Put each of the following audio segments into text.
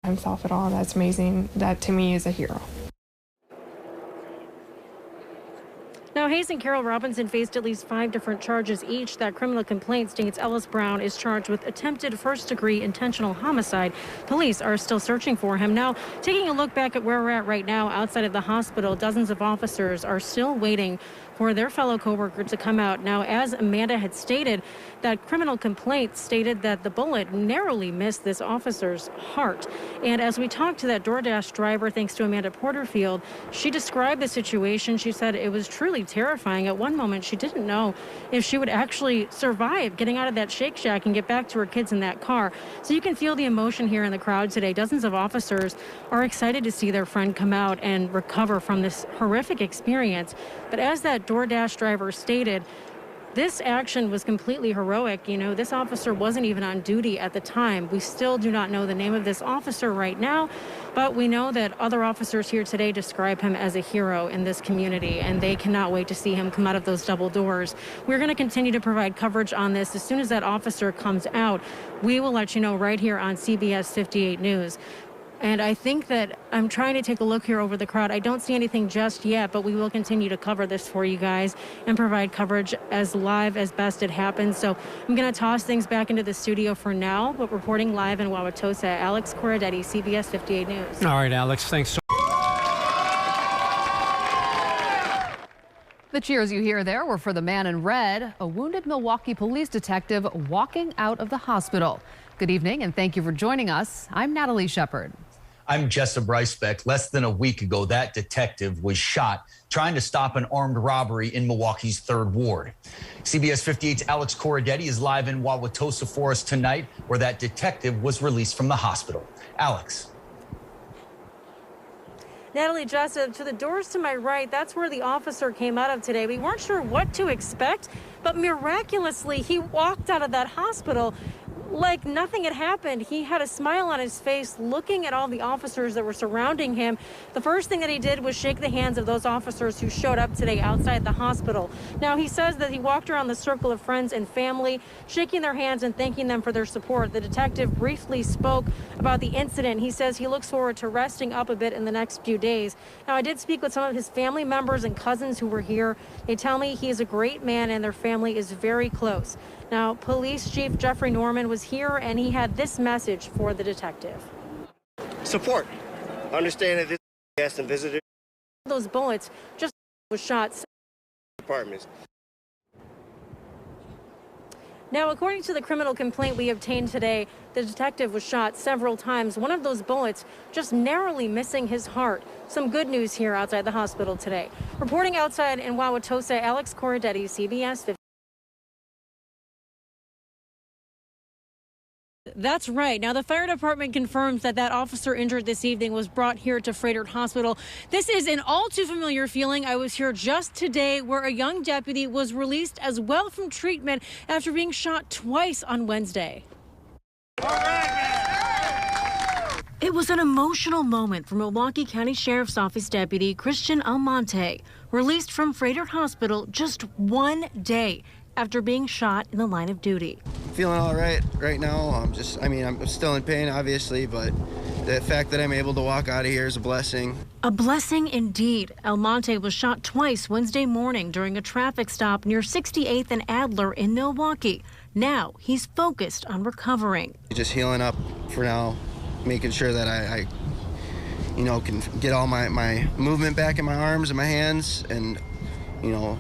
himself at all. That's amazing. That to me is a hero. Now, Hayes and Carol Robinson faced at least 5 different charges each. That criminal complaint states Ellis Brown is charged with attempted first-degree intentional homicide. Police are still searching for him. Now, taking a look back at where we're at right now outside of the hospital, dozens of officers are still waiting for their fellow coworker to come out. Now, as Amanda had stated, that criminal complaint stated that the bullet narrowly missed this officer's heart. And as we talked to that DoorDash driver, thanks to Amanda Porterfield, she described the situation. She said it was truly terrifying. At one moment, she didn't know if she would actually survive getting out of that Shake Shack and get back to her kids in that car. So you can feel the emotion here in the crowd today. Dozens of officers are excited to see their friend come out and recover from this horrific experience. But as that DoorDash driver stated, this action was completely heroic. You know, this officer wasn't even on duty at the time. We still do not know the name of this officer right now, but we know that other officers here today describe him as a hero in this community, and they cannot wait to see him come out of those double doors. We're going to continue to provide coverage on this. As soon as that officer comes out, we will let you know right here on CBS 58 News. And I think that I'm trying to take a look here over the crowd. I don't see anything just yet, but we will continue to cover this for you guys and provide coverage as live as best it happens. So I'm going to toss things back into the studio for now, but reporting live in Wauwatosa, Alex Corradetti, CBS 58 News. All right, Alex, thanks so much. The cheers you hear there were for the man in red, a wounded Milwaukee police detective walking out of the hospital. Good evening, and thank you for joining us. I'm Natalie Shepard. I'm Jessa Breisbeck. Less than a week ago, that detective was shot trying to stop an armed robbery in Milwaukee's 3rd Ward. CBS 58's Alex Corradetti is live in Wauwatosa for us tonight, where that detective was released from the hospital. Alex. Natalie, Jessa, to the doors to my right, that's where the officer came out of today. We weren't sure what to expect, but miraculously, he walked out of that hospital like nothing had happened. He had a smile on his face looking at all the officers that were surrounding him. The first thing that he did was shake the hands of those officers who showed up today outside the hospital. Now, he says that he walked around the circle of friends and family, shaking their hands and thanking them for their support. The detective briefly spoke about the incident. He says he looks forward to resting up a bit in the next few days. Now, I did speak with some of his family members and cousins who were here. They tell me he is a great man and their family is very close. Now, Police Chief Jeffrey Norman was here, and he had this message for the detective. Support. Understand that this guest and visitor. Those bullets just was shot. Departments. Now, according to the criminal complaint we obtained today, the detective was shot several times. One of those bullets just narrowly missing his heart. Some good news here outside the hospital today. Reporting outside in Wauwatosa, Alex Corradetti, CBS 50. That's right. Now, the fire department confirms that that officer injured this evening was brought here to Froedtert Hospital. This is an all too familiar feeling. I was here just today where a young deputy was released as well from treatment after being shot twice on Wednesday. It was an emotional moment for Milwaukee County Sheriff's Office Deputy Christian Almonte, released from Froedtert Hospital just one day after being shot in the line of duty. Feeling all right now. I'm still in pain, obviously, but the fact that I'm able to walk out of here is a blessing. A blessing indeed. Almonte was shot twice Wednesday morning during a traffic stop near 68th and Adler in Milwaukee. Now he's focused on recovering. Just healing up for now, making sure that I can get all my movement back in my arms and my hands, and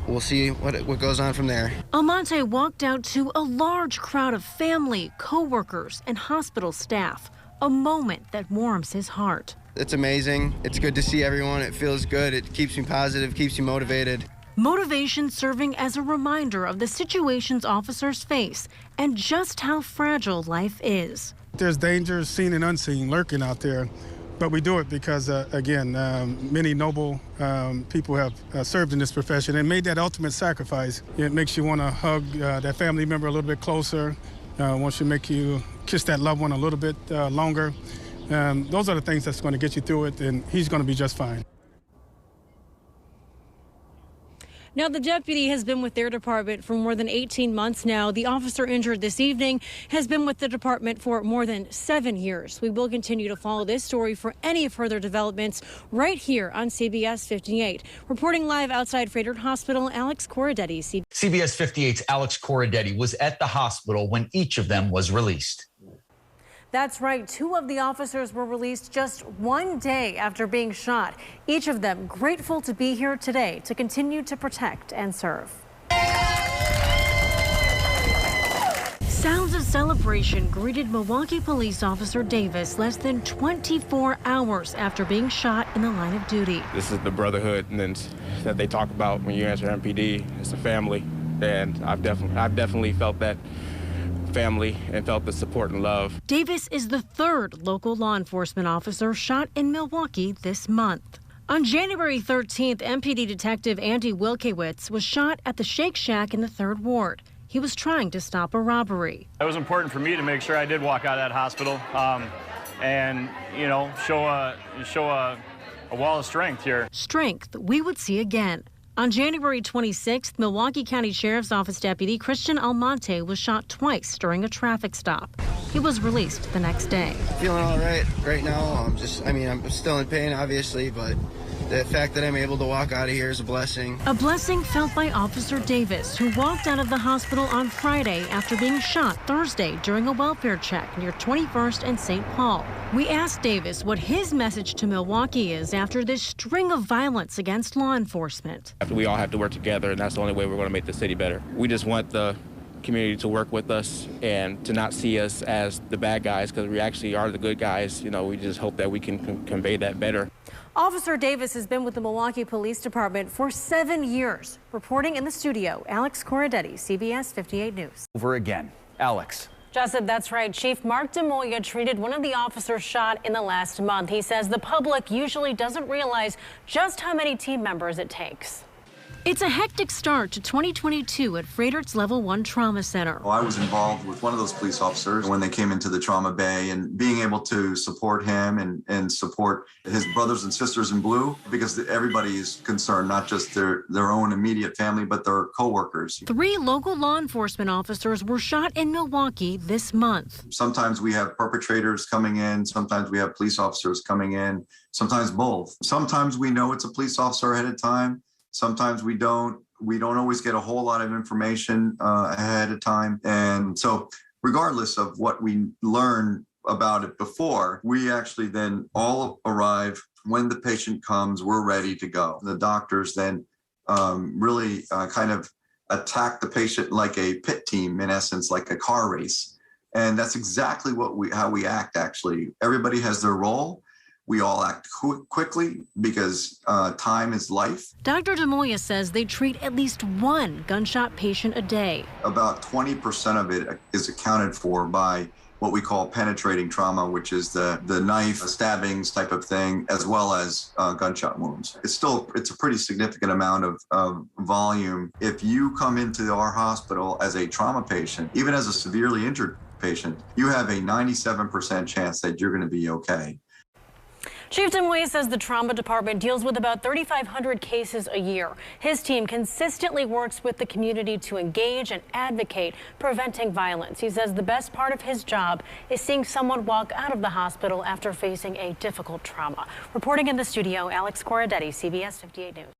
we'll see what goes on from there. Almonte walked out to a large crowd of family, co-workers, and hospital staff. A moment that warms his heart. It's amazing. It's good to see everyone. It feels good. It keeps me positive, keeps me motivated. Motivation serving as a reminder of the situations officers face and just how fragile life is. There's dangers seen and unseen lurking out there. But we do it because, many noble people have served in this profession and made that ultimate sacrifice. It makes you want to hug that family member a little bit closer, wants to make you kiss that loved one a little bit longer. Those are the things that's going to get you through it, and he's going to be just fine. Now, the deputy has been with their department for more than 18 months now. The officer injured this evening has been with the department for more than 7 years. We will continue to follow this story for any further developments right here on CBS 58. Reporting live outside Frederick Hospital, Alex Corradetti. CBS 58's Alex Corradetti was at the hospital when each of them was released. That's right. 2 of the officers were released just 1 day after being shot. Each of them grateful to be here today to continue to protect and serve. Sounds of celebration greeted Milwaukee police officer Davis less than 24 hours after being shot in the line of duty. This is the brotherhood that they talk about when you answer MPD. It's a family, and I've definitely felt that family and felt the support and love. Davis is the 3rd local law enforcement officer shot in Milwaukee this month. On January 13th, MPD Detective Andy Wilkiewicz was shot at the Shake Shack in the 3rd Ward. He was trying to stop a robbery. It was important for me to make sure I did walk out of that hospital and, you know, show a wall of strength here. Strength we would see again. On January 26th, Milwaukee County Sheriff's Office Deputy Christian Almonte was shot twice during a traffic stop. He was released the next day. Feeling all right now. I'm still in pain, obviously, but the fact that I'm able to walk out of here is a blessing. A blessing felt by Officer Davis, who walked out of the hospital on Friday after being shot Thursday during a welfare check near 21st and St. Paul. We asked Davis what his message to Milwaukee is after this string of violence against law enforcement. We all have to work together, and that's the only way we're going to make the city better. We just want the community to work with us and to not see us as the bad guys, because we actually are the good guys. You know, we just hope that we can convey that better. Officer Davis has been with the Milwaukee Police Department for 7 years. Reporting in the studio, Alex Corradetti, CBS 58 News. Over again. Alex. Jessup, that's right. Chief Mark DeMoya treated one of the officers shot in the last month. He says the public usually doesn't realize just how many team members it takes. It's a hectic start to 2022 at Frederick's Level 1 Trauma Center. Well, I was involved with one of those police officers when they came into the trauma bay, and being able to support him and support his brothers and sisters in blue, because everybody is concerned, not just their own immediate family, but their coworkers. 3 local law enforcement officers were shot in Milwaukee this month. Sometimes we have perpetrators coming in, sometimes we have police officers coming in, sometimes both. Sometimes we know it's a police officer ahead of time. Sometimes we don't always get a whole lot of information ahead of time. And so regardless of what we learn about it before, we actually then all arrive when the patient comes, we're ready to go. The doctors then really kind of attack the patient like a pit team, in essence, like a car race. And that's exactly how we act, actually. Everybody has their role. We all act quickly because time is life. Dr. DeMoya says they treat at least 1 gunshot patient a day. About 20% of it is accounted for by what we call penetrating trauma, which is the knife, stabbings type of thing, as well as gunshot wounds. It's a pretty significant amount of volume. If you come into our hospital as a trauma patient, even as a severely injured patient, you have a 97% chance that you're going to be okay. Chief DeMoya says the trauma department deals with about 3,500 cases a year. His team consistently works with the community to engage and advocate preventing violence. He says the best part of his job is seeing someone walk out of the hospital after facing a difficult trauma. Reporting in the studio, Alex Corradetti, CBS 58 News.